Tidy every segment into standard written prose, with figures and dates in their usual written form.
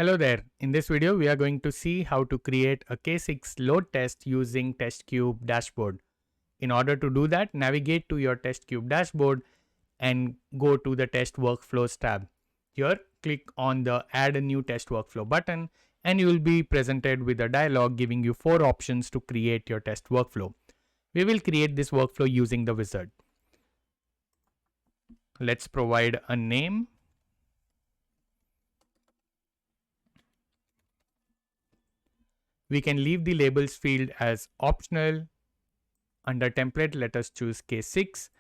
Hello there. In this video, we are going to see how to create a K6 load test using Testkube dashboard. In order to do that, navigate to your Testkube dashboard and go to the test workflows tab. Here, click on the add a new test workflow button and you will be presented with a dialog giving you 4 options to create your test workflow. We will create this workflow using the wizard. Let's provide a name. We can leave the labels field as optional. Under template, let us choose K6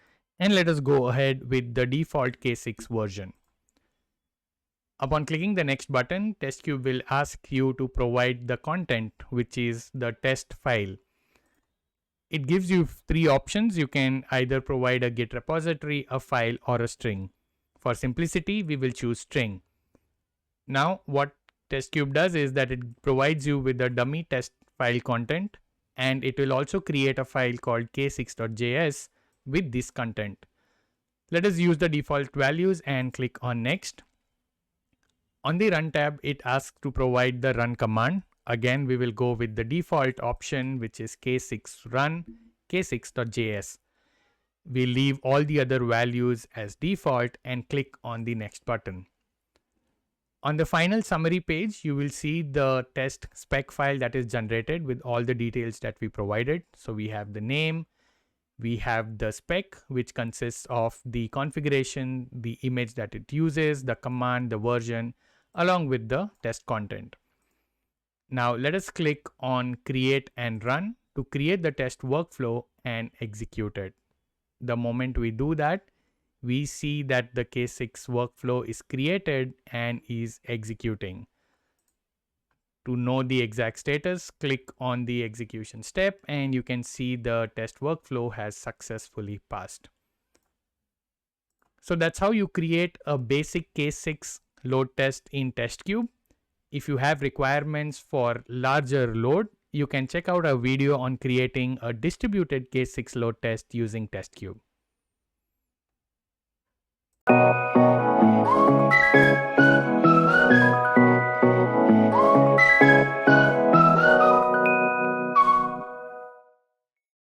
and let us go ahead with the default K6 version. Upon clicking the next button, Testkube will ask you to provide the content, which is the test file. It gives you 3 options. You can either provide a Git repository, a file, or a string. For simplicity, we will choose string. Now, what Testkube does is that it provides you with the dummy test file content, and it will also create a file called k6.js with this content. Let us use the default values and click on next. On the run tab, it asks to provide the run command. Again, we will go with the default option, which is k6 run k6.js. We leave all the other values as default and click on the next button. On the final summary page, you will see the test spec file that is generated with all the details that we provided. So we have the name, we have the spec, which consists of the configuration, the image that it uses, the command, the version, along with the test content. Now let us click on create and run to create the test workflow and execute it. The moment we do that, we see that the K6 workflow is created and is executing. To know the exact status, click on the execution step and you can see the test workflow has successfully passed. So that's how you create a basic K6 load test in Testkube. If you have requirements for larger load, you can check out a video on creating a distributed K6 load test using Testkube.